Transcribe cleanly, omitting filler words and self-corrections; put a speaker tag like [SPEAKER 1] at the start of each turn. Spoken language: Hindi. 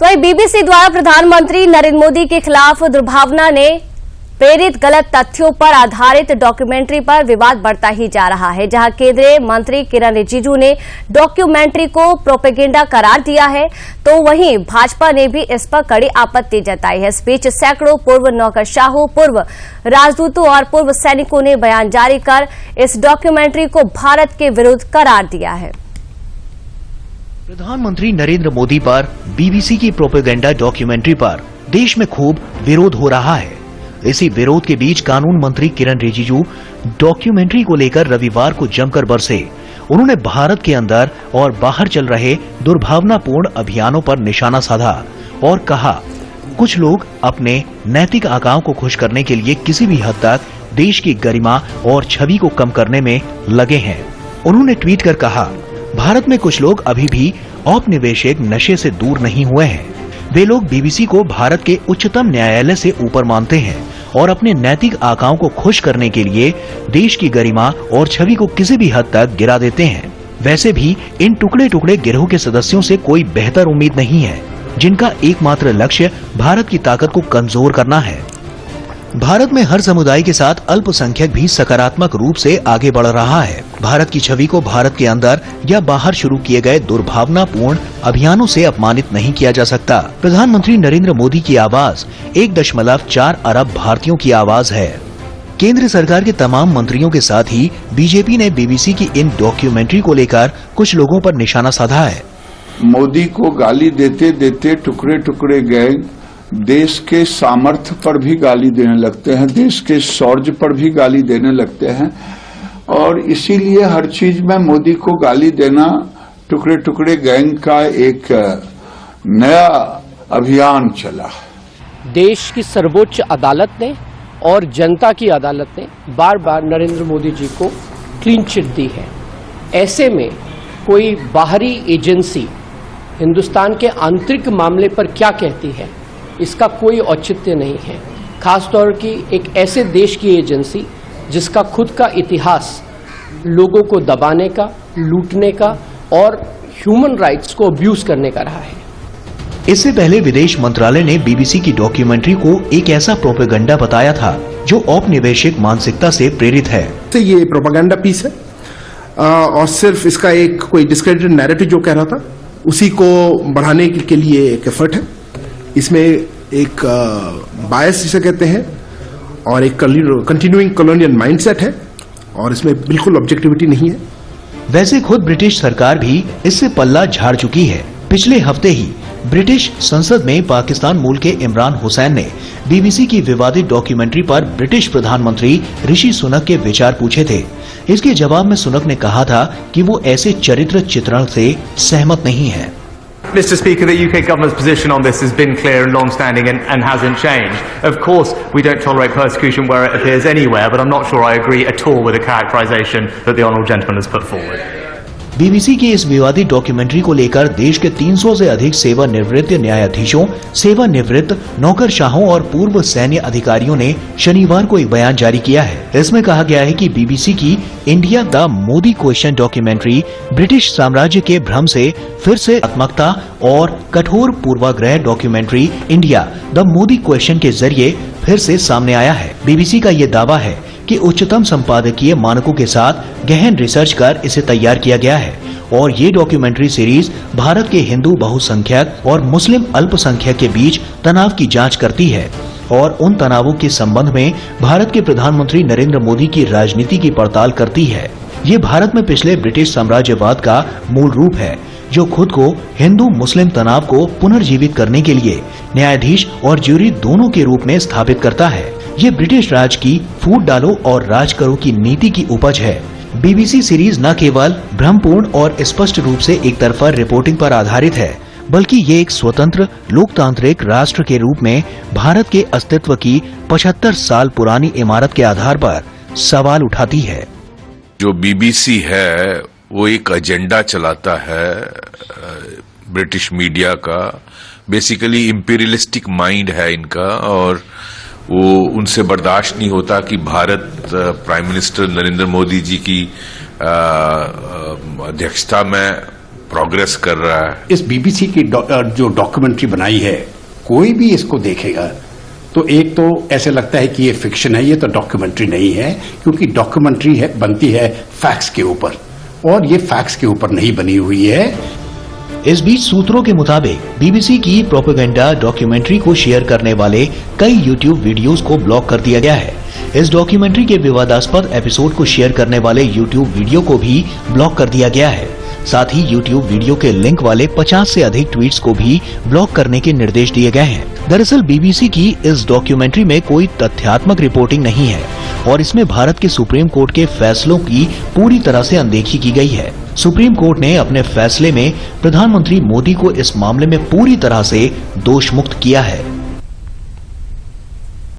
[SPEAKER 1] तो वही बीबीसी द्वारा प्रधानमंत्री नरेंद्र मोदी के खिलाफ दुर्भावना ने प्रेरित गलत तथ्यों पर आधारित डॉक्यूमेंट्री पर विवाद बढ़ता ही जा रहा है, जहां केंद्रीय मंत्री किरण रिजिजू ने डॉक्यूमेंट्री को प्रोपेगेंडा करार दिया है, तो वहीं भाजपा ने भी इस पर कड़ी आपत्ति जताई है। इस बीच सैकड़ों पूर्व नौकरशाहों, पूर्व राजदूतों और पूर्व सैनिकों ने बयान जारी कर इस डॉक्यूमेंट्री को भारत के विरुद्ध करार दिया है।
[SPEAKER 2] प्रधानमंत्री नरेंद्र मोदी पर बीबीसी की प्रोपेगेंडा डॉक्यूमेंट्री पर देश में खूब विरोध हो रहा है। इसी विरोध के बीच कानून मंत्री किरण रिजिजू डॉक्यूमेंट्री को लेकर रविवार को जमकर बरसे। उन्होंने भारत के अंदर और बाहर चल रहे दुर्भावनापूर्ण अभियानों पर निशाना साधा और कहा, कुछ लोग अपने नैतिक आकाओं को खुश करने के लिए किसी भी हद तक देश की गरिमा और छवि को कम करने में लगे हैं। उन्होंने ट्वीट कर कहा, भारत में कुछ लोग अभी भी औपनिवेशिक नशे से दूर नहीं हुए हैं। वे लोग बीबीसी को भारत के उच्चतम न्यायालय से ऊपर मानते हैं और अपने नैतिक आकाओं को खुश करने के लिए देश की गरिमा और छवि को किसी भी हद तक गिरा देते हैं। वैसे भी इन टुकड़े टुकड़े गिरोह के सदस्यों से कोई बेहतर उम्मीद नहीं है, जिनका एकमात्र लक्ष्य भारत की ताकत को कमजोर करना है। भारत में हर समुदाय के साथ अल्पसंख्यक भी सकारात्मक रूप से आगे बढ़ रहा है। भारत की छवि को भारत के अंदर या बाहर शुरू किए गए दुर्भावनापूर्ण अभियानों से अपमानित नहीं किया जा सकता। प्रधानमंत्री नरेंद्र मोदी की आवाज 1.4 अरब भारतीयों की आवाज है। केंद्र सरकार के तमाम मंत्रियों के साथ ही बीजेपी ने बीबीसी की इन डॉक्यूमेंट्री को लेकर कुछ लोगों पर निशाना साधा है।
[SPEAKER 3] मोदी को गाली देते देते टुकड़े टुकड़े गैंग देश के सामर्थ्य पर भी गाली देने लगते हैं, देश के शौर्य पर भी गाली देने लगते हैं, और इसीलिए हर चीज में मोदी को गाली देना टुकड़े टुकड़े गैंग का एक नया अभियान चला।
[SPEAKER 4] देश की सर्वोच्च अदालत ने और जनता की अदालत ने बार बार नरेंद्र मोदी जी को क्लीन चिट दी है। ऐसे में कोई बाहरी एजेंसी हिंदुस्तान के आंतरिक मामले पर क्या कहती है, इसका कोई औचित्य नहीं है। खासतौर की एक ऐसे देश की एजेंसी जिसका खुद का इतिहास लोगों को दबाने का, लूटने का और ह्यूमन राइट्स को अब्यूज करने का रहा है।
[SPEAKER 2] इससे पहले विदेश मंत्रालय ने बीबीसी की डॉक्यूमेंट्री को एक ऐसा प्रोपेगेंडा बताया था जो औपनिवेशिक मानसिकता से प्रेरित है।
[SPEAKER 5] तो ये प्रोपेगेंडा पीस है और सिर्फ इसका एक कोई डिस्क्रेडिटेड नैरेटिव जो कह रहा था उसी को बढ़ाने के लिए एक एफर्ट है। इसमें एक बायस जिसे कहते हैं और एक कंटिन्यूइंग कॉलोनियल माइंडसेट है और इसमें बिल्कुल ऑब्जेक्टिविटी नहीं है।
[SPEAKER 2] वैसे खुद ब्रिटिश सरकार भी इससे पल्ला झाड़ चुकी है। पिछले हफ्ते ही ब्रिटिश संसद में पाकिस्तान मूल के इमरान हुसैन ने बीबीसी की विवादित डॉक्यूमेंट्री पर ब्रिटिश प्रधानमंत्री ऋषि सुनक के विचार पूछे थे। इसके जवाब में सुनक ने कहा था कि वो ऐसे चरित्र चित्रण से सहमत नहीं है।
[SPEAKER 6] Mr. Speaker, the UK government's position on this has been clear and long-standing and hasn't changed. Of course, we don't tolerate persecution where it appears anywhere, but I'm not sure I agree at all with the characterization that the honourable gentleman has put forward.
[SPEAKER 2] BBC की इस विवादित डॉक्यूमेंट्री को लेकर देश के 300 से अधिक सेवानिवृत्त न्यायाधीशों, सेवानिवृत्त नौकरशाहों और पूर्व सैन्य अधिकारियों ने शनिवार को एक बयान जारी किया है। इसमें कहा गया है कि बीबीसी की India the Modi question documentary British साम्राज्य के भ्रम से फिर से आत्मकता और कठोर पूर्वाग्रह documentary India the Modi question के जरिए फिर से सामने आया है। बीबीसी का ये दावा है कि उच्चतम संपादकीय मानकों के साथ गहन रिसर्च कर इसे तैयार किया गया है और ये डॉक्यूमेंट्री सीरीज भारत के हिंदू बहुसंख्यक और मुस्लिम अल्पसंख्यक के बीच तनाव की जांच करती है और उन तनावों के संबंध में भारत के प्रधानमंत्री नरेंद्र मोदी की राजनीति की पड़ताल करती है। ये भारत में पिछले ब्रिटिश साम्राज्यवाद का मूल रूप है जो खुद को हिंदू मुस्लिम तनाव को पुनर्जीवित करने के लिए न्यायाधीश और ज्यूरी दोनों के रूप में स्थापित करता है। ये ब्रिटिश राज की फूट डालो और राज करो की नीति की उपज है। बीबीसी सीरीज न केवल भ्रमपूर्ण और स्पष्ट रूप से एक तरफा रिपोर्टिंग पर आधारित है, बल्कि ये एक स्वतंत्र लोकतांत्रिक राष्ट्र के रूप में भारत के अस्तित्व की 75 साल पुरानी इमारत के आधार पर सवाल उठाती है।
[SPEAKER 7] जो बीबीसी है वो एक एजेंडा चलाता है ब्रिटिश मीडिया का, बेसिकली इंपीरियलिस्टिक माइंड है इनका, और वो उनसे बर्दाश्त नहीं होता कि भारत प्राइम मिनिस्टर नरेंद्र मोदी जी की अध्यक्षता में प्रोग्रेस कर रहा है।
[SPEAKER 8] इस बीबीसी की जो डॉक्यूमेंट्री बनाई है, कोई भी इसको देखेगा तो एक तो ऐसे लगता है कि ये फिक्शन है, ये तो डॉक्यूमेंट्री नहीं है, क्योंकि डॉक्यूमेंट्री है बनती है फैक्ट्स के ऊपर, और ये फैक्ट्स के ऊपर नहीं बनी हुई है।
[SPEAKER 2] इस बीच सूत्रों के मुताबिक बीबीसी की प्रोपेगेंडा डॉक्यूमेंट्री को शेयर करने वाले कई यूट्यूब वीडियोस को ब्लॉक कर दिया गया है। इस डॉक्यूमेंट्री के विवादास्पद एपिसोड को शेयर करने वाले यूट्यूब वीडियो को भी ब्लॉक कर दिया गया है। साथ ही यूट्यूब वीडियो के लिंक वाले 50 से अधिक ट्वीट्स को भी ब्लॉक करने के निर्देश दिए गए हैं। दरअसल बीबीसी की इस डॉक्यूमेंट्री में कोई तथ्यात्मक रिपोर्टिंग नहीं है और इसमें भारत के सुप्रीम कोर्ट के फैसलों की पूरी तरह से अनदेखी की गई है। सुप्रीम कोर्ट ने अपने फैसले में प्रधानमंत्री मोदी को इस मामले में पूरी तरह से दोष मुक्त किया है।